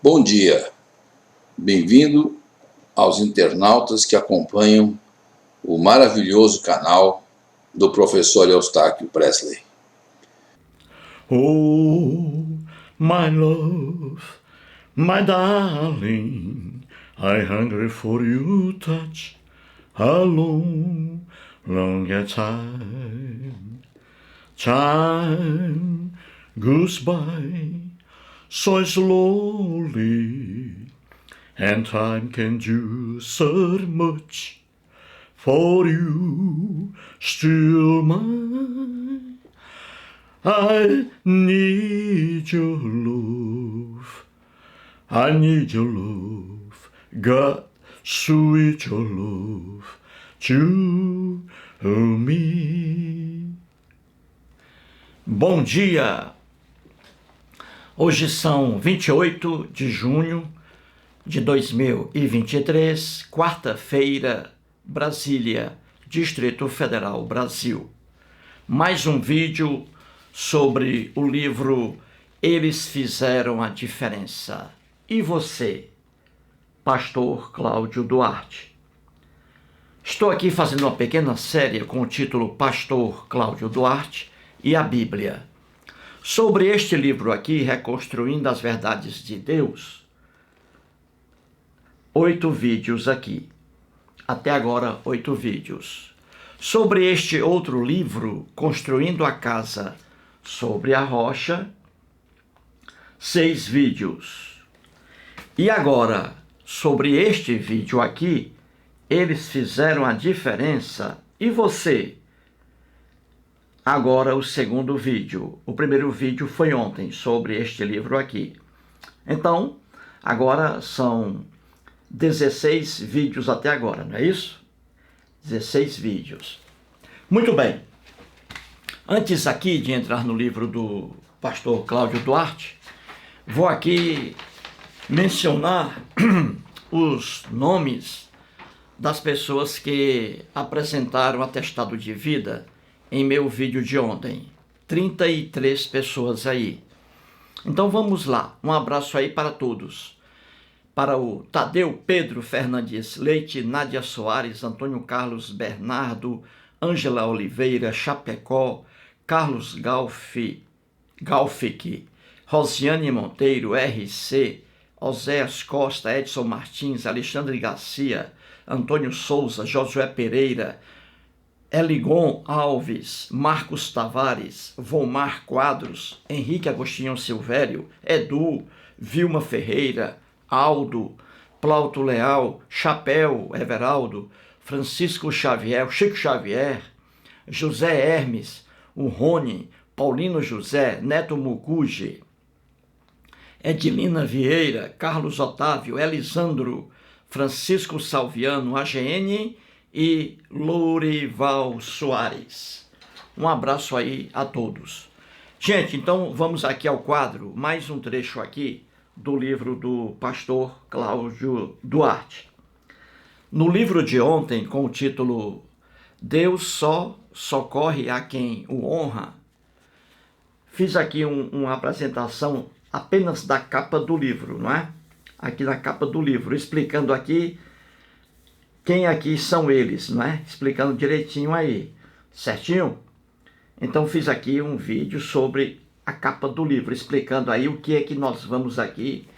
Bom dia, bem-vindo aos internautas que acompanham o maravilhoso canal do professor Eustáquio Presley. Oh, my love, my darling, I hunger for your touch a long, long time. Time goes by so slowly, and time can do so much for you, still mine. I need your love, I need your love, God, sweet your love to me. Bom dia! Hoje são 28 de junho de 2023, quarta-feira, Brasília, Distrito Federal, Brasil. Mais um vídeo sobre o livro Eles Fizeram a Diferença. E você, Pastor Cláudio Duarte? Estou aqui fazendo uma pequena série com o título Pastor Cláudio Duarte e a Bíblia. Sobre este livro aqui, Reconstruindo as Verdades de Deus, 8 vídeos aqui. Até agora, 8 vídeos. Sobre este outro livro, Construindo a Casa sobre a Rocha, 6 vídeos. E agora, sobre este vídeo aqui, Eles Fizeram a Diferença. E você? Agora o segundo vídeo. O primeiro vídeo foi ontem, sobre este livro aqui. Então, agora são 16 vídeos até agora, não é isso? 16 vídeos. Muito bem. Antes aqui de entrar no livro do pastor Cláudio Duarte, vou aqui mencionar os nomes das pessoas que apresentaram atestado de vida em meu vídeo de ontem. 33 pessoas aí. Então vamos lá. Um abraço aí para todos. Para o Tadeu Pedro Fernandes Leite, Nádia Soares, Antônio Carlos Bernardo, Ângela Oliveira, Chapecó, Carlos Galfic, Rosiane Monteiro, RC, Oséias Costa, Edson Martins, Alexandre Garcia, Antônio Souza, Josué Pereira, Eligon Alves, Marcos Tavares, Vomar Quadros, Henrique Agostinho Silvério, Edu, Vilma Ferreira, Aldo, Plauto Leal, Chapéu Everaldo, Francisco Xavier, Chico Xavier, José Hermes, o Rony, Paulino José, Neto Mucuge, Edilina Vieira, Carlos Otávio, Elisandro, Francisco Salviano, AGN e Lourival Soares. Um abraço aí a todos. Gente, então vamos aqui ao quadro, mais um trecho aqui do livro do pastor Cláudio Duarte. No livro de ontem, com o título Deus só socorre a quem o honra, fiz aqui uma apresentação apenas da capa do livro, não é? Aqui na capa do livro, explicando aqui quem aqui são eles, não é? Explicando direitinho aí, certinho? Então fiz aqui um vídeo sobre a capa do livro, explicando aí o que é que nós vamos aqui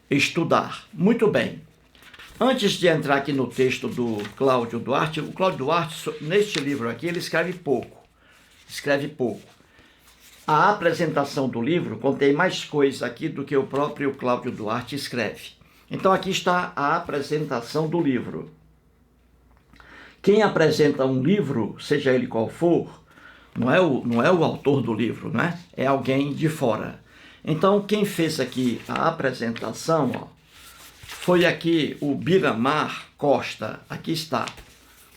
estudar. Muito bem. Antes de entrar aqui no texto do Cláudio Duarte, o Cláudio Duarte, neste livro aqui, ele escreve pouco. A apresentação do livro contém mais coisa aqui do que o próprio Cláudio Duarte escreve. Então aqui está a apresentação do livro. Quem apresenta um livro, seja ele qual for, não é o autor do livro, né? É alguém de fora. Então, quem fez aqui a apresentação, foi aqui o Biramar Costa. Aqui está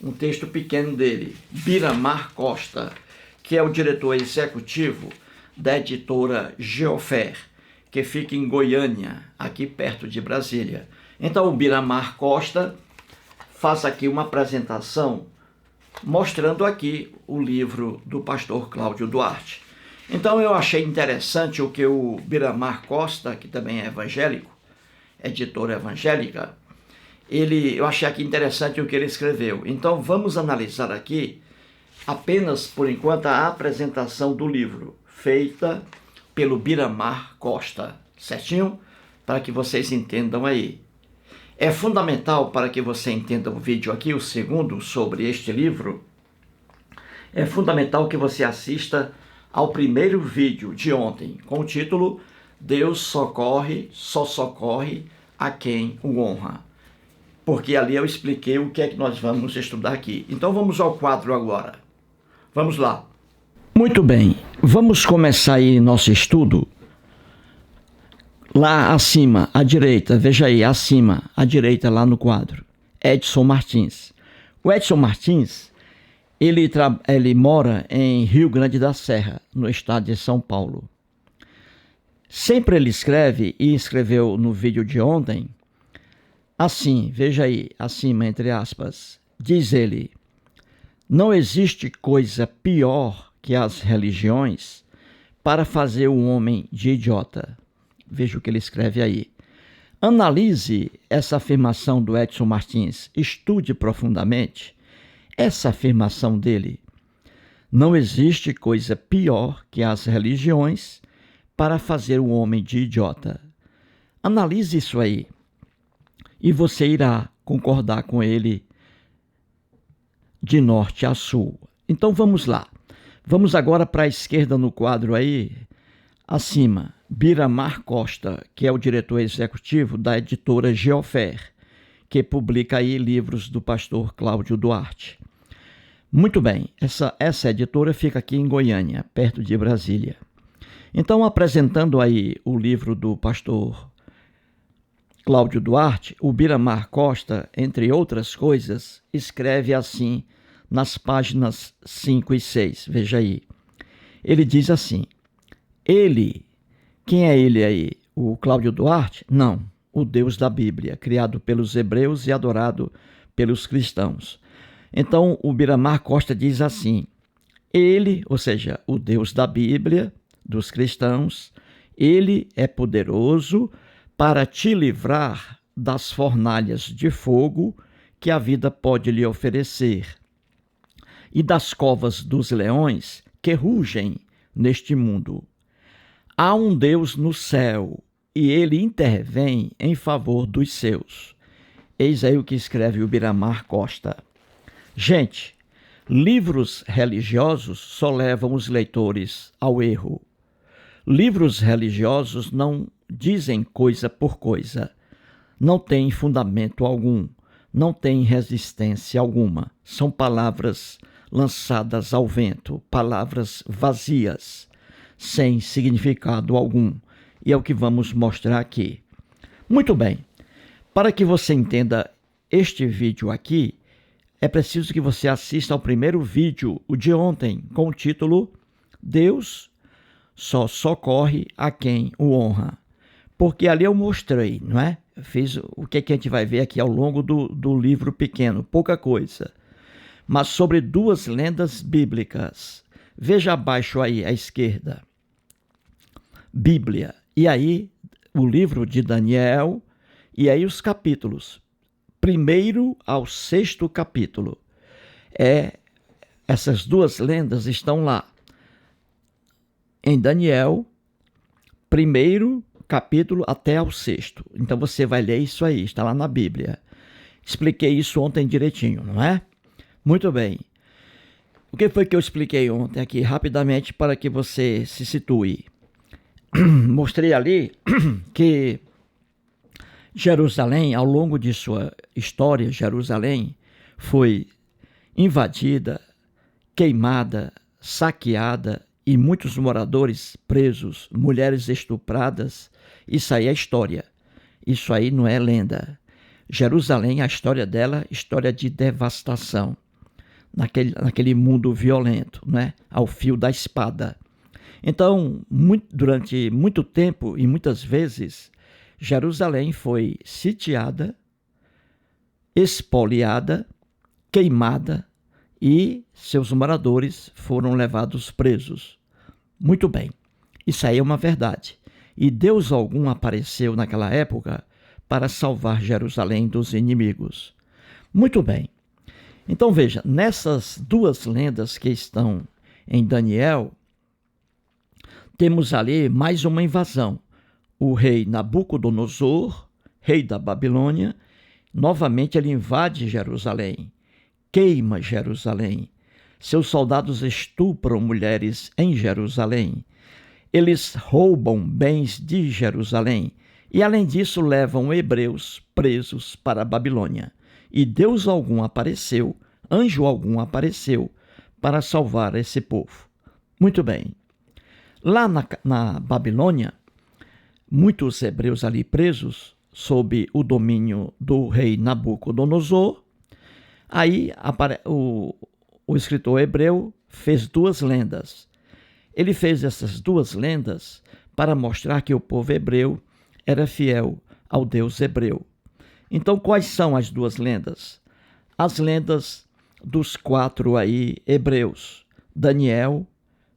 um texto pequeno dele. Biramar Costa, que é o diretor executivo da editora Geofer, que fica em Goiânia, aqui perto de Brasília. Então, o Biramar Costa faz aqui uma apresentação mostrando aqui o livro do pastor Cláudio Duarte. Então eu achei interessante o que o Biramar Costa, que também é evangélico, editora evangélica, eu achei aqui interessante o que ele escreveu. Então vamos analisar aqui apenas, por enquanto, a apresentação do livro, feita pelo Biramar Costa, certinho? Para que vocês entendam aí. É fundamental para que você entenda o vídeo aqui, o segundo, sobre este livro. É fundamental que você assista ao primeiro vídeo de ontem, com o título Deus só socorre a quem o honra. Porque ali eu expliquei o que é que nós vamos estudar aqui. Então vamos ao quadro agora. Vamos lá. Muito bem, vamos começar aí nosso estudo. Lá acima, à direita, veja aí, acima, à direita, lá no quadro, Edson Martins. O Edson Martins, ele mora em Rio Grande da Serra, no estado de São Paulo. Sempre ele escreve, e escreveu no vídeo de ontem, assim, veja aí, acima, entre aspas, diz ele: não existe coisa pior que as religiões para fazer o homem de idiota. Veja o que ele escreve aí. Analise essa afirmação do Edson Martins, estude profundamente essa afirmação dele. Não existe coisa pior que as religiões para fazer o homem de idiota. Analise isso aí e você irá concordar com ele de norte a sul. Então vamos lá. Vamos agora para a esquerda no quadro aí, acima, Biramar Costa, que é o diretor executivo da editora Geofer, que publica aí livros do pastor Cláudio Duarte. Muito bem, essa editora fica aqui em Goiânia, perto de Brasília. Então, apresentando aí o livro do pastor Cláudio Duarte, o Biramar Costa, entre outras coisas, escreve assim nas páginas 5 e 6. Veja aí. Ele diz assim: quem é ele aí? O Cláudio Duarte? Não, o Deus da Bíblia, criado pelos hebreus e adorado pelos cristãos. Então, o Biramar Costa diz assim: ele, ou seja, o Deus da Bíblia, dos cristãos, ele é poderoso para te livrar das fornalhas de fogo que a vida pode lhe oferecer e das covas dos leões que rugem neste mundo. Há um Deus no céu e ele intervém em favor dos seus. Eis aí o que escreve o Biramar Costa. Gente, livros religiosos só levam os leitores ao erro. Livros religiosos não dizem coisa por coisa, não têm fundamento algum, não têm resistência alguma. São palavras lançadas ao vento, palavras vazias, sem significado algum. E é o que vamos mostrar aqui. Muito bem, para que você entenda este vídeo aqui, é preciso que você assista ao primeiro vídeo, o de ontem, com o título Deus só socorre a quem o honra. Porque ali eu mostrei, não é? Eu fiz o que a gente vai ver aqui ao longo do livro pequeno, pouca coisa. Mas sobre duas lendas bíblicas. Veja abaixo aí, à esquerda. Bíblia. E aí, o livro de Daniel, e aí os capítulos. 1º ao 6º capítulo. Essas duas lendas estão lá. Em Daniel, 1º capítulo até ao 6º. Então você vai ler isso aí, está lá na Bíblia. Expliquei isso ontem direitinho, não é? Muito bem. O que foi que eu expliquei ontem aqui, rapidamente, para que você se situe? Mostrei ali que Jerusalém, ao longo de sua história, Jerusalém foi invadida, queimada, saqueada e muitos moradores presos, mulheres estupradas. Isso aí é história. Isso aí não é lenda. Jerusalém, a história dela, história de devastação. Naquele mundo violento, né? Ao fio da espada. Então, durante muito tempo e muitas vezes, Jerusalém foi sitiada, espoliada, queimada e seus moradores foram levados presos. Muito bem, isso aí é uma verdade. E Deus algum apareceu naquela época para salvar Jerusalém dos inimigos. Muito bem. Então veja, nessas duas lendas que estão em Daniel, temos ali mais uma invasão. O rei Nabucodonosor, rei da Babilônia, novamente ele invade Jerusalém, queima Jerusalém. Seus soldados estupram mulheres em Jerusalém. Eles roubam bens de Jerusalém e, além disso, levam hebreus presos para a Babilônia. E Deus algum apareceu, anjo algum apareceu para salvar esse povo. Muito bem. Lá na Babilônia, muitos hebreus ali presos, sob o domínio do rei Nabucodonosor. Aí o escritor hebreu fez duas lendas. Ele fez essas duas lendas para mostrar que o povo hebreu era fiel ao Deus hebreu. Então, quais são as duas lendas? As lendas dos 4 aí hebreus: Daniel,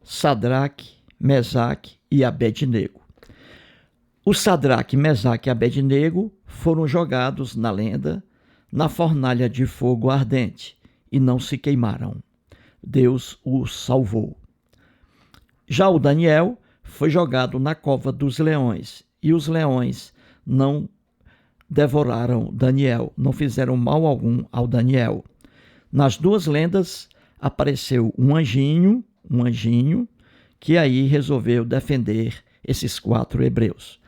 Sadraque, Mesaque e Abednego. O Sadraque, Mesaque e Abednego foram jogados na lenda na fornalha de fogo ardente e não se queimaram. Deus os salvou. Já o Daniel foi jogado na cova dos leões e os leões não devoraram Daniel, não fizeram mal algum ao Daniel. Nas duas lendas apareceu um anjinho que aí resolveu defender esses 4 hebreus.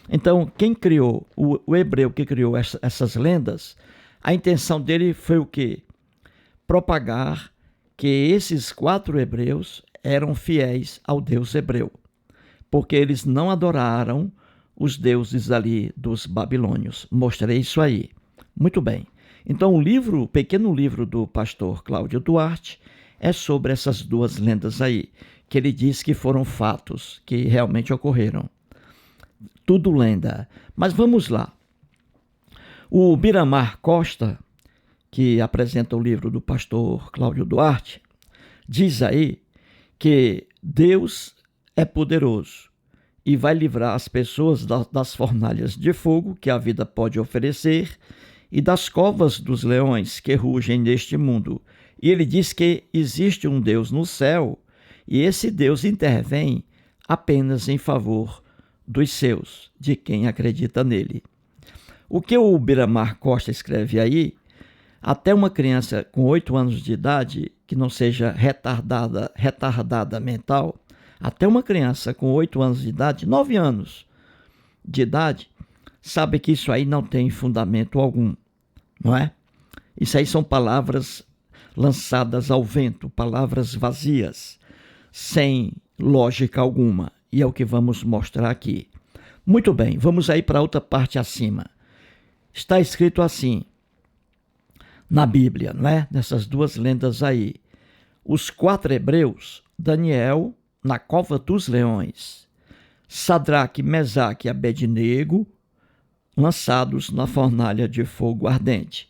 Então, quem criou, o hebreu que criou essas lendas, a intenção dele foi o quê? Propagar que esses 4 hebreus eram fiéis ao Deus hebreu, porque eles não adoraram os deuses ali dos babilônios. Mostrei isso aí. Muito bem. Então, o pequeno livro do pastor Cláudio Duarte é sobre essas duas lendas aí, que ele diz que foram fatos que realmente ocorreram. Tudo lenda. Mas vamos lá. O Biramar Costa, que apresenta o livro do pastor Cláudio Duarte, diz aí que Deus é poderoso e vai livrar as pessoas das fornalhas de fogo que a vida pode oferecer e das covas dos leões que rugem neste mundo. E ele diz que existe um Deus no céu e esse Deus intervém apenas em favor dos seus, de quem acredita nele. O que o Biramar Costa escreve aí, até uma criança com 8 anos de idade, que não seja retardada mental, até uma criança com 8 anos de idade, 9 anos de idade, sabe que isso aí não tem fundamento algum, não é? Isso aí são palavras lançadas ao vento, palavras vazias, sem lógica alguma. E é o que vamos mostrar aqui. Muito bem, vamos aí para outra parte acima. Está escrito assim, na Bíblia, não é? Nessas duas lendas aí. Os 4 hebreus, Daniel, na cova dos leões, Sadraque, Mesaque e Abednego, lançados na fornalha de fogo ardente.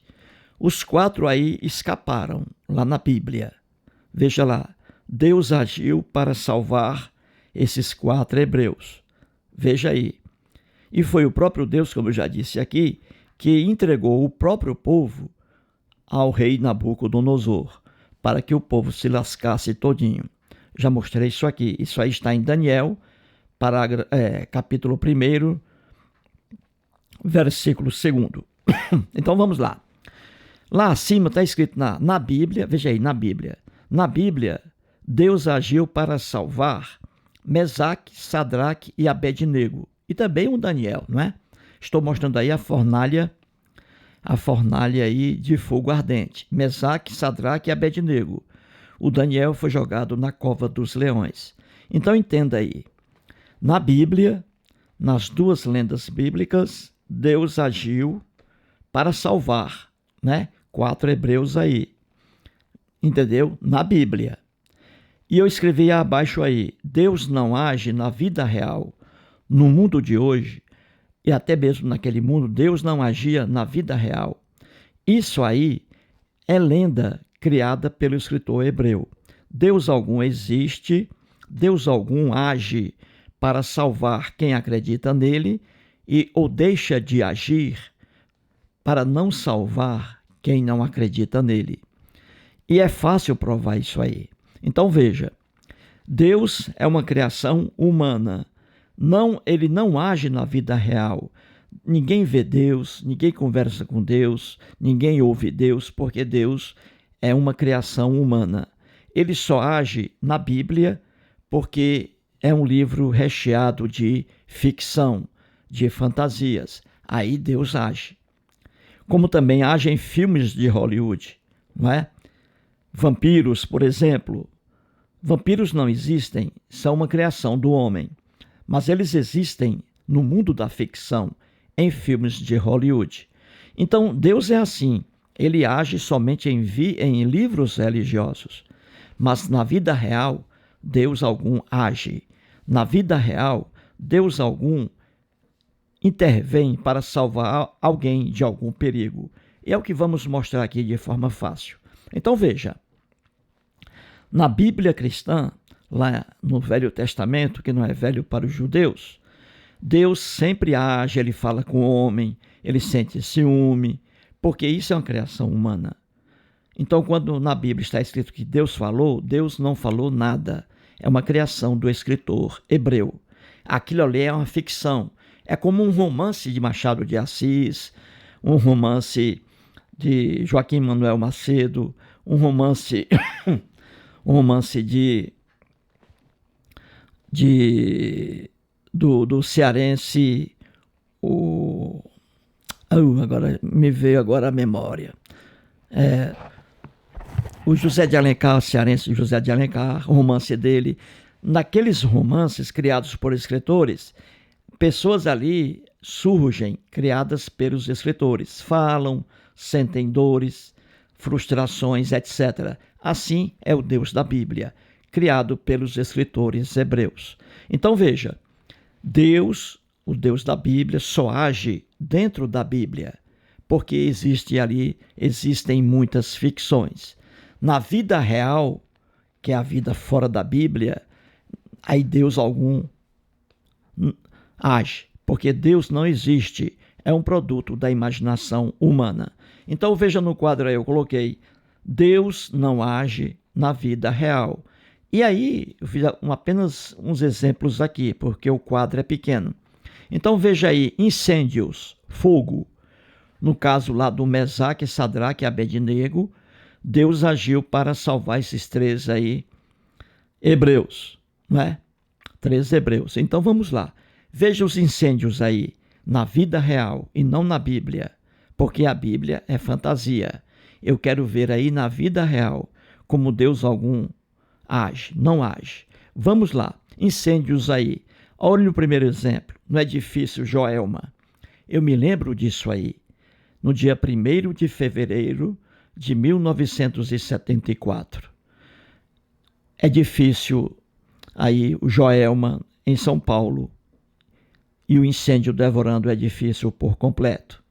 Os 4 aí escaparam, lá na Bíblia. Veja lá, Deus agiu para salvar esses 4 hebreus. Veja aí. E foi o próprio Deus, como eu já disse aqui, que entregou o próprio povo ao rei Nabucodonosor, para que o povo se lascasse todinho. Já mostrei isso aqui. Isso aí está em Daniel, capítulo 1, versículo 2. Então vamos lá. Lá acima está escrito na Bíblia, veja aí, na Bíblia. Na Bíblia, Deus agiu para salvar Mesaque, Sadraque e Abednego. E também o Daniel, não é? Estou mostrando aí a fornalha aí de fogo ardente. Mesaque, Sadraque e Abednego. O Daniel foi jogado na cova dos leões. Então entenda aí. Na Bíblia, nas duas lendas bíblicas, Deus agiu para salvar, né? 4 hebreus aí. Entendeu? Na Bíblia. E eu escrevi abaixo aí, Deus não age na vida real, no mundo de hoje, e até mesmo naquele mundo, Deus não agia na vida real. Isso aí é lenda criada pelo escritor hebreu. Deus algum existe, Deus algum age para salvar quem acredita nele, ou deixa de agir para não salvar quem não acredita nele. E é fácil provar isso aí. Então veja, Deus é uma criação humana. Ele não age na vida real. Ninguém vê Deus, ninguém conversa com Deus, ninguém ouve Deus, porque Deus é uma criação humana. Ele só age na Bíblia porque é um livro recheado de ficção, de fantasias. Aí Deus age. Como também age em filmes de Hollywood, não é? Vampiros, por exemplo. Vampiros não existem, são uma criação do homem. Mas eles existem no mundo da ficção, em filmes de Hollywood. Então, Deus é assim. Ele age somente em livros religiosos. Mas na vida real, Deus algum age. Na vida real, Deus algum intervém para salvar alguém de algum perigo. E é o que vamos mostrar aqui de forma fácil. Então veja, na Bíblia cristã, lá no Velho Testamento, que não é velho para os judeus, Deus sempre age, ele fala com o homem, ele sente ciúme, porque isso é uma criação humana. Então, quando na Bíblia está escrito que Deus falou, Deus não falou nada. É uma criação do escritor hebreu. Aquilo ali é uma ficção. É como um romance de Machado de Assis, um romance de Joaquim Manuel Macedo, um romance do cearense, agora me veio agora a memória. O José de Alencar, cearense José de Alencar, o romance dele. Naqueles romances criados por escritores, pessoas ali surgem, criadas pelos escritores, falam, sentem dores, frustrações, etc. Assim é o Deus da Bíblia, criado pelos escritores hebreus. Então veja, Deus, o Deus da Bíblia, só age dentro da Bíblia, porque existem muitas ficções. Na vida real, que é a vida fora da Bíblia, aí Deus algum age, porque Deus não existe, é um produto da imaginação humana. Então veja no quadro aí, eu coloquei, Deus não age na vida real. E aí, eu fiz apenas uns exemplos aqui, porque o quadro é pequeno. Então veja aí, incêndios, fogo. No caso lá do Mesaque, Sadraque e Abednego, Deus agiu para salvar esses três aí hebreus, não é? 3 hebreus. Então vamos lá. Veja os incêndios aí na vida real e não na Bíblia, porque a Bíblia é fantasia. Eu quero ver aí na vida real como Deus algum age, não age. Vamos lá. Incêndios aí. Olha o primeiro exemplo, no edifício Joelma. Eu me lembro disso aí. No dia 1º de fevereiro de 1974. Edifício aí, o Joelma, em São Paulo, e o incêndio devorando o edifício por completo.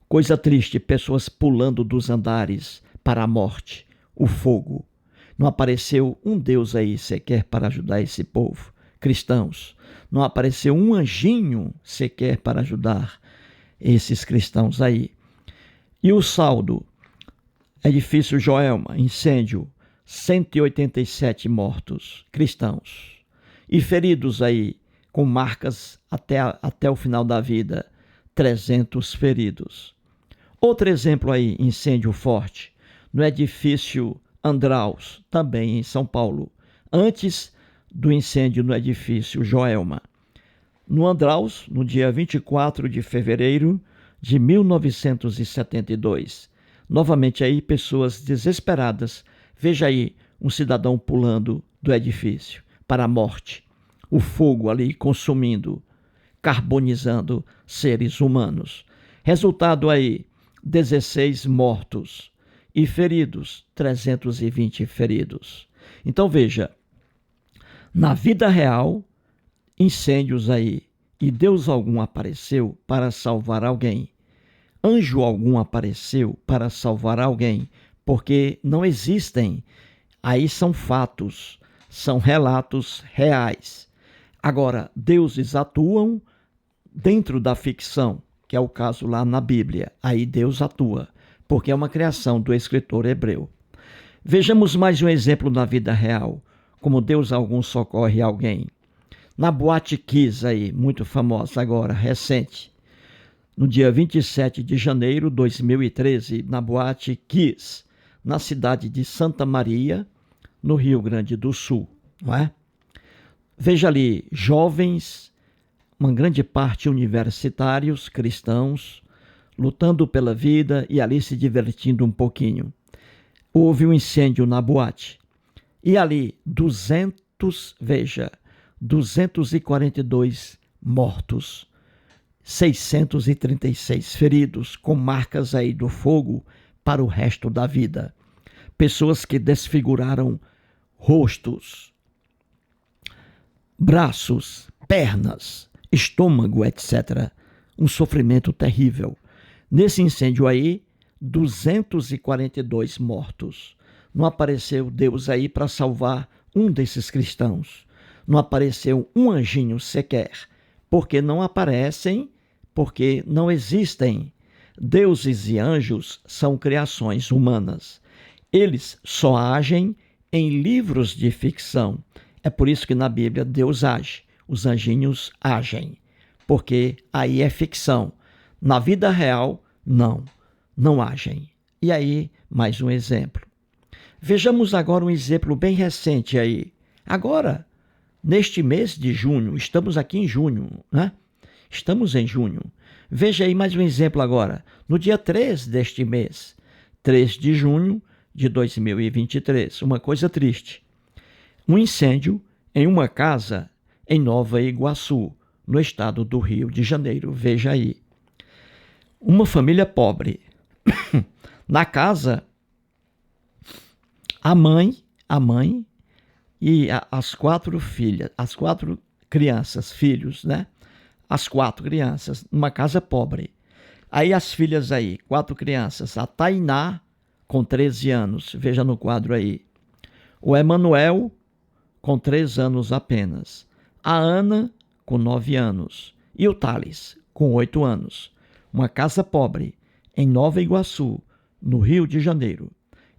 Coisa triste, pessoas pulando dos andares para a morte, o fogo. Não apareceu um Deus aí sequer para ajudar esse povo, cristãos. Não apareceu um anjinho sequer para ajudar esses cristãos aí. E o saldo, edifício Joelma, incêndio, 187 mortos cristãos. E feridos aí, com marcas até o final da vida, 300 feridos. Outro exemplo aí, incêndio forte, no edifício Andraus, também em São Paulo, antes do incêndio no edifício Joelma. No Andraus, no dia 24 de fevereiro de 1972. Novamente aí, pessoas desesperadas. Veja aí, um cidadão pulando do edifício para a morte. O fogo ali consumindo, carbonizando seres humanos. Resultado aí, 16 mortos e feridos, 320 feridos. Então veja, na vida real, incêndios aí, e Deus algum apareceu para salvar alguém. Anjo algum apareceu para salvar alguém, porque não existem. Aí são fatos, são relatos reais. Agora, deuses atuam dentro da ficção, que é o caso lá na Bíblia. Aí Deus atua, porque é uma criação do escritor hebreu. Vejamos mais um exemplo na vida real, como Deus algum socorre alguém. Na Boate Kiss aí, muito famosa agora, recente, no dia 27 de janeiro de 2013, na Boate Kiss, na cidade de Santa Maria, no Rio Grande do Sul, não é? Veja ali, jovens, uma grande parte universitários, cristãos, lutando pela vida e ali se divertindo um pouquinho. Houve um incêndio na boate. E ali, 242 mortos, 636 feridos, com marcas aí do fogo para o resto da vida. Pessoas que desfiguraram rostos, braços, pernas, estômago, etc. Um sofrimento terrível. Nesse incêndio aí, 242 mortos. Não apareceu Deus aí para salvar um desses cristãos. Não apareceu um anjinho sequer. Porque não aparecem, porque não existem. Deuses e anjos são criações humanas. Eles só agem em livros de ficção. É por isso que na Bíblia Deus age, os anjinhos agem, porque aí é ficção. Na vida real, não agem. E aí, mais um exemplo. Vejamos agora um exemplo bem recente aí. Agora, neste mês de junho, estamos aqui em junho, né? Estamos em junho. Veja aí mais um exemplo agora. No dia 3 deste mês, 3 de junho de 2023, uma coisa triste. Um incêndio em uma casa em Nova Iguaçu, no estado do Rio de Janeiro. Veja aí. Uma família pobre. Na casa, a mãe e as 4 filhas, as 4 crianças, filhos, né? As 4 crianças, numa casa pobre. Aí as filhas aí, 4 crianças, a Tainá, com 13 anos, veja no quadro aí. O Emanuel, com 3 anos apenas. A Ana, com 9 anos. E o Thales, com 8 anos. Uma casa pobre, em Nova Iguaçu, no Rio de Janeiro.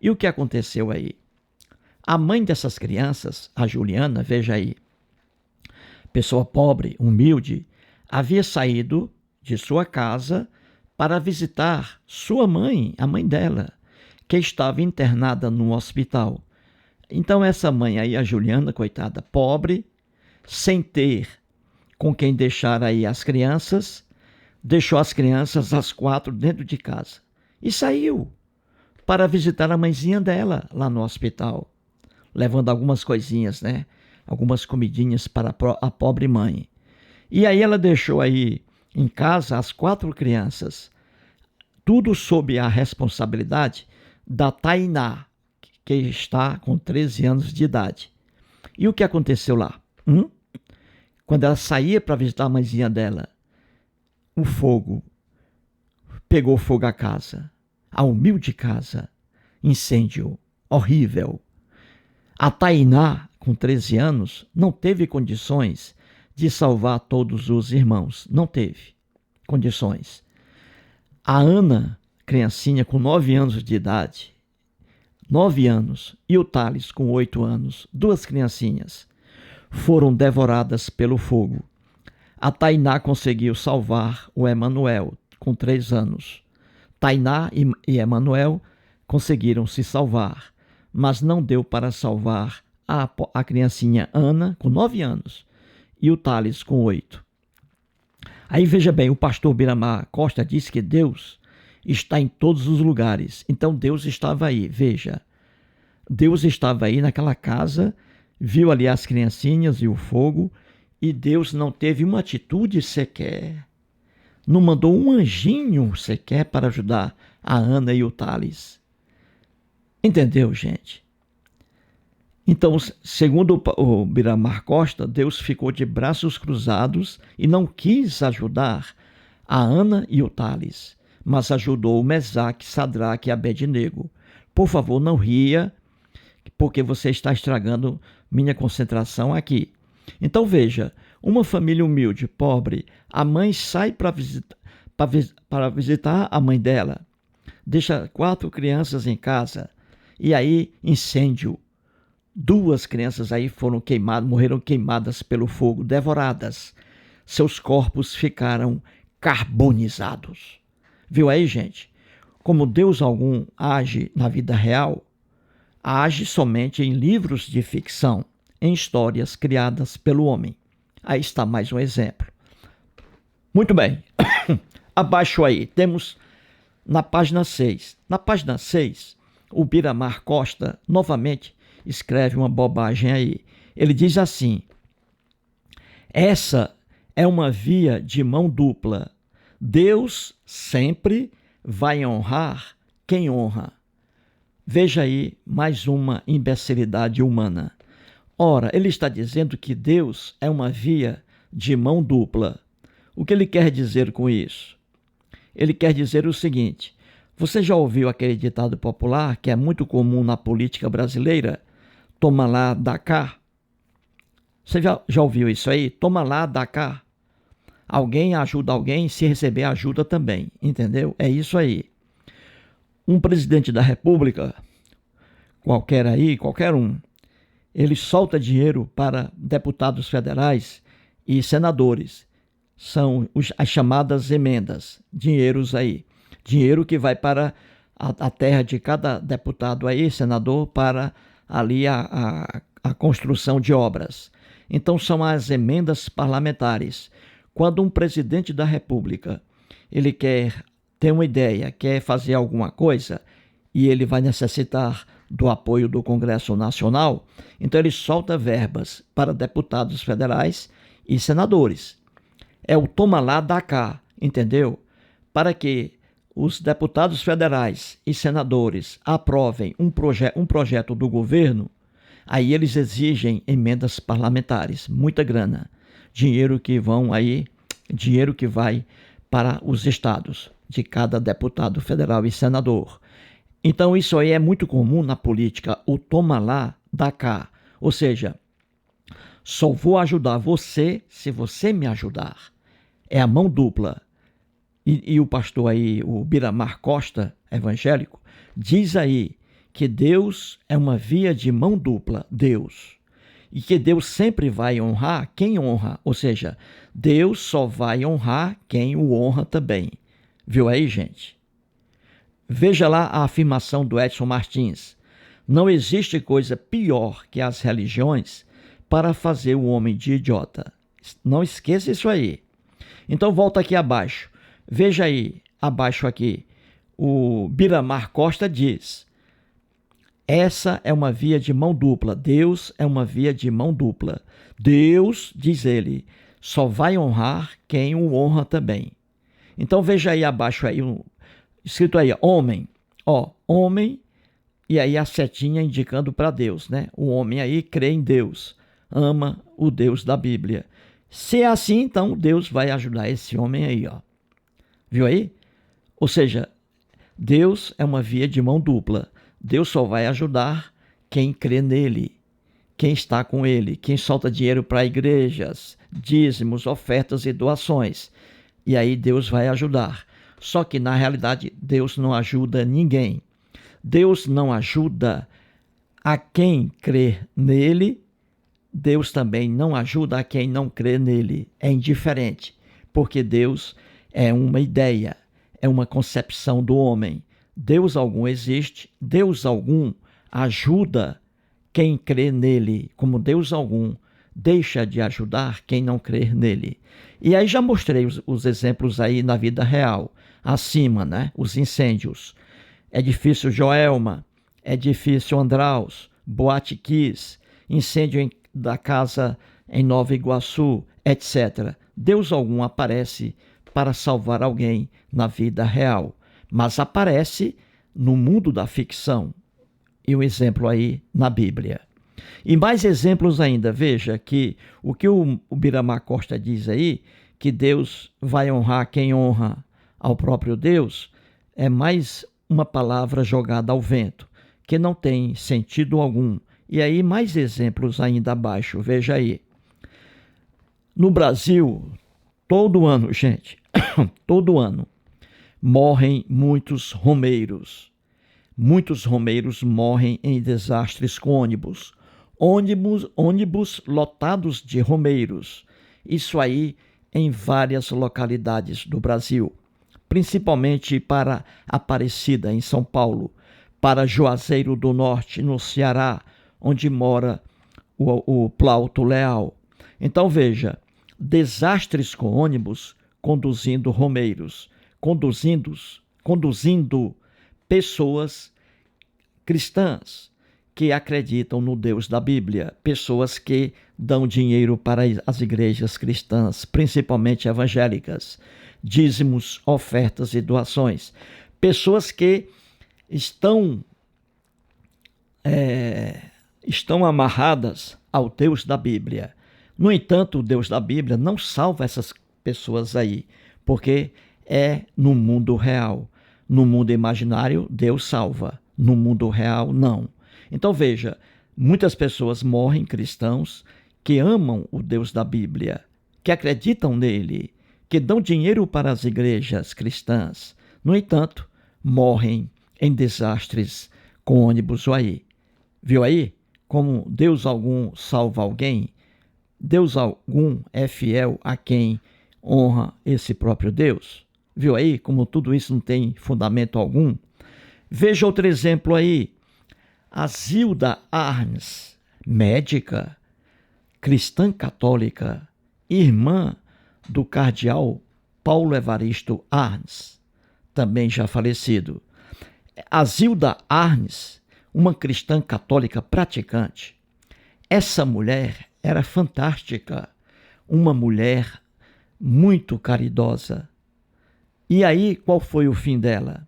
E o que aconteceu aí? A mãe dessas crianças, a Juliana, veja aí, pessoa pobre, humilde, havia saído de sua casa para visitar sua mãe, a mãe dela, que estava internada num hospital. Então essa mãe aí, a Juliana, coitada, pobre, sem ter com quem deixar aí as crianças, deixou as crianças, as 4, dentro de casa e saiu para visitar a mãezinha dela lá no hospital, levando algumas coisinhas, né? Algumas comidinhas para a pobre mãe. E aí ela deixou aí em casa as 4 crianças, tudo sob a responsabilidade da Tainá, que está com 13 anos de idade. E o que aconteceu lá? Quando ela saía para visitar a mãezinha dela, o fogo pegou fogo à casa, a humilde casa, incêndio horrível. A Tainá, com 13 anos, não teve condições de salvar todos os irmãos, não teve condições. A Ana, criancinha com 9 anos de idade, 9 anos, e o Thales com 8 anos, 2 criancinhas, foram devoradas pelo fogo. A Tainá conseguiu salvar o Emanuel, com 3 anos. Tainá e Emanuel conseguiram se salvar, mas não deu para salvar a criancinha Ana, com 9 anos, e o Thales, com 8. Aí veja bem, o pastor Biramar Costa disse que Deus está em todos os lugares. Então Deus estava aí, veja. Deus estava aí naquela casa, viu ali as criancinhas e o fogo, e Deus não teve uma atitude sequer, não mandou um anjinho sequer para ajudar a Ana e o Thales. Entendeu, gente? Então, segundo o Biramar Costa, Deus ficou de braços cruzados e não quis ajudar a Ana e o Thales, mas ajudou o Mesaque, Sadraque e Abednego. Por favor, não ria, porque você está estragando minha concentração aqui. Então veja, uma família humilde, pobre, a mãe sai para visitar a mãe dela. Deixa 4 crianças em casa. E aí, incêndio. 2 crianças aí foram queimadas, morreram queimadas pelo fogo, devoradas. Seus corpos ficaram carbonizados. Viu aí, gente? Como Deus algum age na vida real, age somente em livros de ficção, em histórias criadas pelo homem. Aí está mais um exemplo. Muito bem. Abaixo aí, temos na página 6. Na página 6, o Biramar Costa novamente escreve uma bobagem aí. Ele diz assim: essa é uma via de mão dupla. Deus sempre vai honrar quem honra. Veja aí mais uma imbecilidade humana. Ora, ele está dizendo que Deus é uma via de mão dupla. O que ele quer dizer com isso? Ele quer dizer o seguinte: você já ouviu aquele ditado popular que é muito comum na política brasileira? Toma lá, dá cá. Você já ouviu isso aí? Toma lá, dá cá. Alguém ajuda alguém, se receber ajuda também, entendeu? É isso aí. Um presidente da República, qualquer aí, qualquer um, ele solta dinheiro para deputados federais e senadores. São as chamadas emendas, dinheiros aí. Dinheiro que vai para a terra de cada deputado aí, senador, para ali a construção de obras. Então são as emendas parlamentares. Quando um presidente da República, ele quer ter uma ideia, quer fazer alguma coisa, e ele vai necessitar do apoio do Congresso Nacional, então ele solta verbas para deputados federais e senadores. É o toma lá, dá cá, entendeu? Para que os deputados federais e senadores aprovem um projeto do governo, aí eles exigem emendas parlamentares, muita grana. Dinheiro que vai para os estados de cada deputado federal e senador. Então isso aí é muito comum na política, o toma lá, dá cá. Ou seja, só vou ajudar você se você me ajudar. É a mão dupla. E o pastor aí, o Biramar Costa, evangélico, diz aí que Deus é uma via de mão dupla, Deus. E que Deus sempre vai honrar quem honra. Ou seja, Deus só vai honrar quem o honra também. Viu aí, gente? Veja lá a afirmação do Edson Martins. Não existe coisa pior que as religiões para fazer o homem de idiota. Não esqueça isso aí. Então volta aqui abaixo. Veja aí, abaixo aqui. O Biramar Costa diz: essa é uma via de mão dupla. Deus é uma via de mão dupla. Deus, diz ele, só vai honrar quem o honra também. Então veja aí abaixo aí, escrito aí, homem. Ó, homem, e aí a setinha indicando para Deus, né? O homem aí crê em Deus, ama o Deus da Bíblia. Se é assim, então Deus vai ajudar esse homem aí, ó. Viu aí? Ou seja, Deus é uma via de mão dupla. Deus só vai ajudar quem crê nele, quem está com ele, quem solta dinheiro para igrejas, dízimos, ofertas e doações. E aí Deus vai ajudar. Só que na realidade Deus não ajuda ninguém. Deus não ajuda a quem crê nele. Deus também não ajuda a quem não crê nele. É indiferente, porque Deus é uma ideia, é uma concepção do homem. Deus algum existe, Deus algum ajuda quem crê nele, como Deus algum deixa de ajudar quem não crê nele. E aí já mostrei os exemplos aí na vida real, acima, né? Os incêndios. Edifício Joelma, Edifício Andraus, Boate Kiss, incêndio da casa em Nova Iguaçu, etc. Deus algum aparece para salvar alguém na vida real, mas aparece no mundo da ficção. E um exemplo aí na Bíblia. E mais exemplos ainda. Veja que o Biramar Costa diz aí, que Deus vai honrar quem honra ao próprio Deus, é mais uma palavra jogada ao vento, que não tem sentido algum. E aí mais exemplos ainda abaixo. Veja aí. No Brasil, todo ano, gente, todo ano morrem muitos romeiros. Muitos romeiros morrem em desastres com ônibus lotados de romeiros. Isso aí em várias localidades do Brasil, principalmente para Aparecida, em São Paulo, para Juazeiro do Norte, no Ceará, onde mora o Plauto Leal. Então veja, desastres com ônibus conduzindo romeiros, conduzindo pessoas cristãs que acreditam no Deus da Bíblia, pessoas que dão dinheiro para as igrejas cristãs, principalmente evangélicas, dízimos, ofertas e doações, pessoas que estão amarradas ao Deus da Bíblia. No entanto, o Deus da Bíblia não salva essas pessoas aí, porque é no mundo real. No mundo imaginário, Deus salva. No mundo real, não. Então veja, muitas pessoas morrem, cristãos, que amam o Deus da Bíblia, que acreditam nele, que dão dinheiro para as igrejas cristãs. No entanto, morrem em desastres com ônibus aí. Viu aí como Deus algum salva alguém? Deus algum é fiel a quem honra esse próprio Deus? Viu aí como tudo isso não tem fundamento algum? Veja outro exemplo aí. A Zilda Arnes, médica, cristã católica, irmã do cardeal Paulo Evaristo Arnes, também já falecido. A Zilda Arnes, uma cristã católica praticante. Essa mulher era fantástica, uma mulher muito caridosa. E aí, qual foi o fim dela?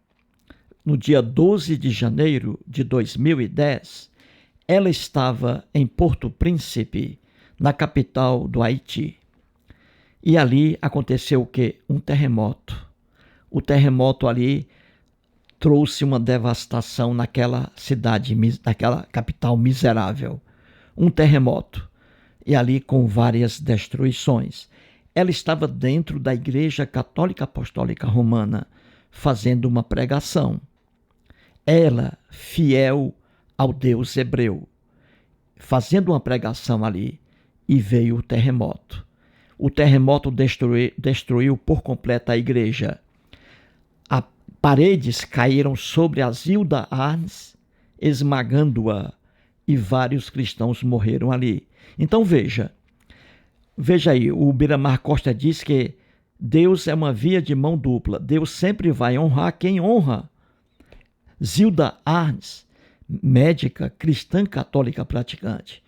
No dia 12 de janeiro de 2010, ela estava em Porto Príncipe, na capital do Haiti. E ali aconteceu o quê? Um terremoto. O terremoto ali trouxe uma devastação naquela cidade, naquela capital miserável. Um terremoto. E ali com várias destruições. Ela estava dentro da Igreja Católica Apostólica Romana, fazendo uma pregação. Ela, fiel ao Deus hebreu, fazendo uma pregação ali, e veio o terremoto. O terremoto destruiu por completo a igreja. As paredes caíram sobre a Zilda Arnes, esmagando-a, e vários cristãos morreram ali. Então veja aí, o Biramar Costa diz que Deus é uma via de mão dupla. Deus sempre vai honrar quem honra. Zilda Arnes, médica cristã católica praticante,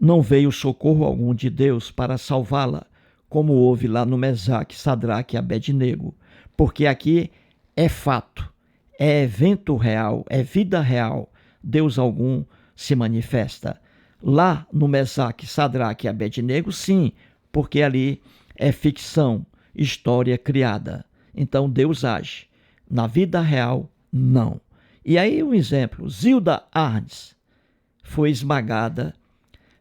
não veio socorro algum de Deus para salvá-la, como houve lá no Mesaque, Sadraque e Abednego, porque aqui é fato, é evento real, é vida real, Deus algum se manifesta. Lá no Mesaque, Sadraque e Abednego, sim, porque ali é ficção, história criada. Então Deus age. Na vida real, não. E aí um exemplo, Zilda Arnes foi esmagada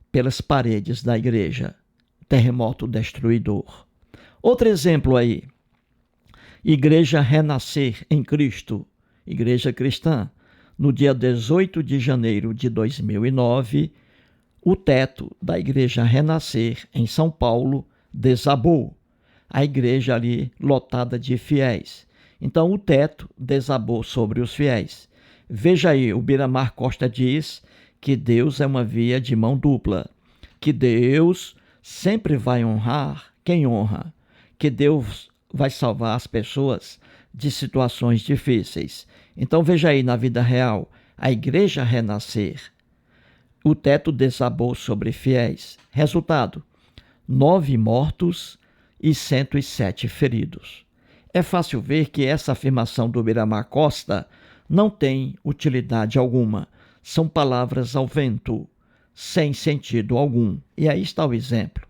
pelas paredes da igreja, terremoto destruidor. Outro exemplo aí, Igreja Renascer em Cristo, igreja cristã, no dia 18 de janeiro de 2009, o teto da Igreja Renascer em São Paulo desabou. A igreja ali lotada de fiéis. Então o teto desabou sobre os fiéis. Veja aí, o Biramar Costa diz que Deus é uma via de mão dupla, que Deus sempre vai honrar quem honra, que Deus vai salvar as pessoas de situações difíceis. Então veja aí, na vida real, a igreja Renascer, o teto desabou sobre fiéis. Resultado, 9 mortos e 107 feridos. É fácil ver que essa afirmação do Biramar Costa não tem utilidade alguma. São palavras ao vento, sem sentido algum. E aí está o exemplo.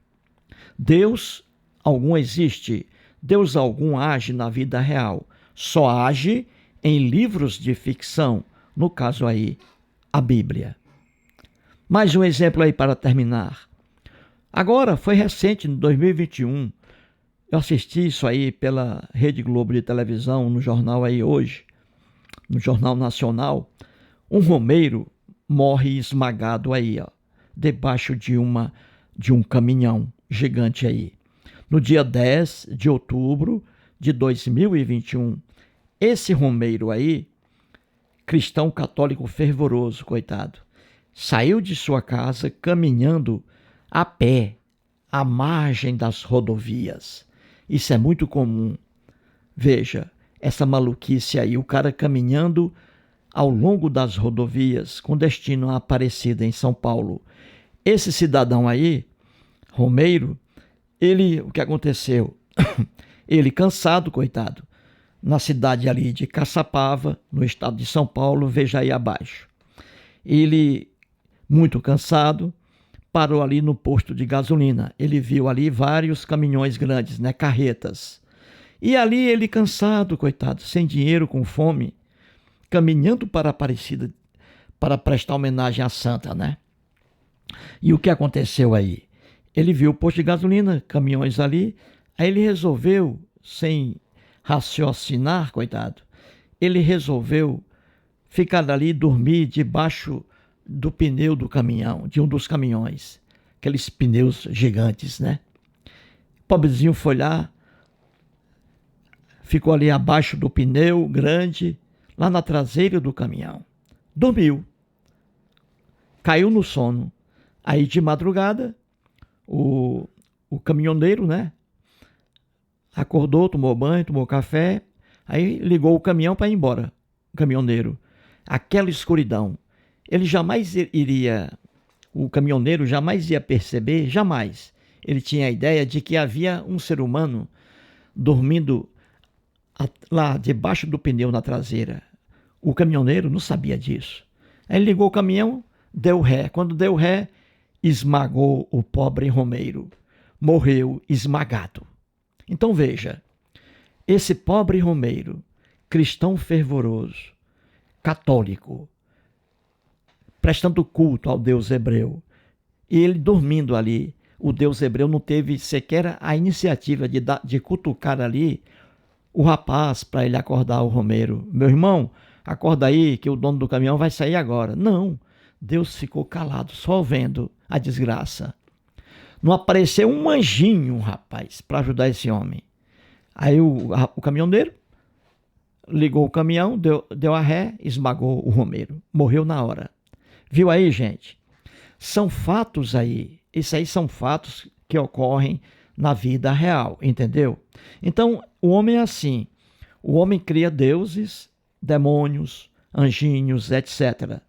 Deus algum existe, Deus algum age na vida real, só age em livros de ficção, no caso aí, a Bíblia. Mais um exemplo aí para terminar. Agora, foi recente, em 2021, Eu assisti isso aí pela Rede Globo de televisão, no jornal aí hoje, no Jornal Nacional. Um romeiro morre esmagado aí, ó, debaixo de um caminhão gigante aí. No dia 10 de outubro de 2021, esse romeiro aí, cristão católico fervoroso, coitado, saiu de sua casa caminhando a pé, à margem das rodovias. Isso é muito comum. Veja, essa maluquice aí, o cara caminhando ao longo das rodovias com destino a Aparecida, em São Paulo. Esse cidadão aí, romeiro, o que aconteceu? Ele cansado, coitado, na cidade ali de Caçapava, no estado de São Paulo, veja aí abaixo. Ele, muito cansado, parou ali no posto de gasolina. Ele viu ali vários caminhões grandes, né, carretas. E ali ele cansado, coitado, sem dinheiro, com fome, caminhando para Aparecida para prestar homenagem à santa, né? E o que aconteceu aí? Ele viu o posto de gasolina, caminhões ali, aí ele resolveu, sem raciocinar, coitado, ele resolveu ficar ali e dormir debaixo do pneu do caminhão, de um dos caminhões, aqueles pneus gigantes, né? O pobrezinho foi lá, ficou ali abaixo do pneu grande, lá na traseira do caminhão. Dormiu. Caiu no sono. Aí de madrugada, o caminhoneiro, né? Acordou, tomou banho, tomou café, aí ligou o caminhão para ir embora. O caminhoneiro. Aquela escuridão. O caminhoneiro jamais ia perceber, jamais. Ele tinha a ideia de que havia um ser humano dormindo lá debaixo do pneu na traseira. O caminhoneiro não sabia disso. Aí ele ligou o caminhão, deu ré. Quando deu ré, esmagou o pobre romeiro. Morreu esmagado. Então veja, esse pobre romeiro, cristão fervoroso, católico, prestando culto ao Deus hebreu, e ele dormindo ali, o Deus hebreu não teve sequer a iniciativa de cutucar ali o rapaz para ele acordar o romeiro. Meu irmão, acorda aí que o dono do caminhão vai sair agora. Não, Deus ficou calado, só vendo a desgraça. Não apareceu um anjinho, rapaz, para ajudar esse homem. Aí o caminhoneiro ligou o caminhão, deu a ré, esmagou o romeiro. Morreu na hora. Viu aí, gente? São fatos aí. Isso aí são fatos que ocorrem na vida real, entendeu? Então, o homem é assim. O homem cria deuses, demônios, anjinhos, etc.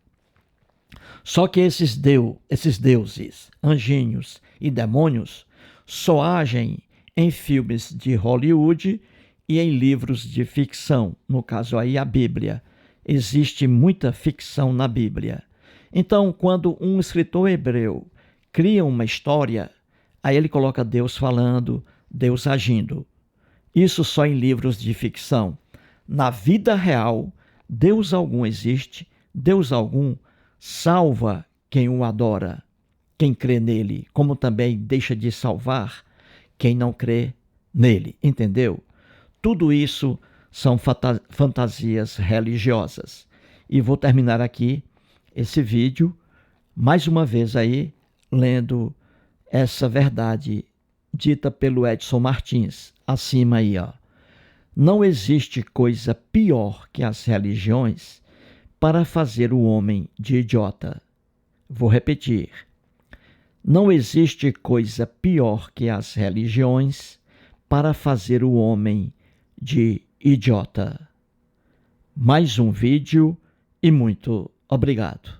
Só que esses deuses, anjinhos e demônios só agem em filmes de Hollywood e em livros de ficção, no caso aí a Bíblia. Existe muita ficção na Bíblia. Então, quando um escritor hebreu cria uma história, aí ele coloca Deus falando, Deus agindo. Isso só em livros de ficção. Na vida real, Deus algum existe, Deus algum salva quem o adora, quem crê nele, como também deixa de salvar quem não crê nele, entendeu? Tudo isso são fantasias religiosas. E vou terminar aqui esse vídeo, mais uma vez aí, lendo essa verdade dita pelo Edson Martins, acima aí, ó. Não existe coisa pior que as religiões para fazer o homem de idiota. Vou repetir. Não existe coisa pior que as religiões para fazer o homem de idiota. Mais um vídeo e muito obrigado.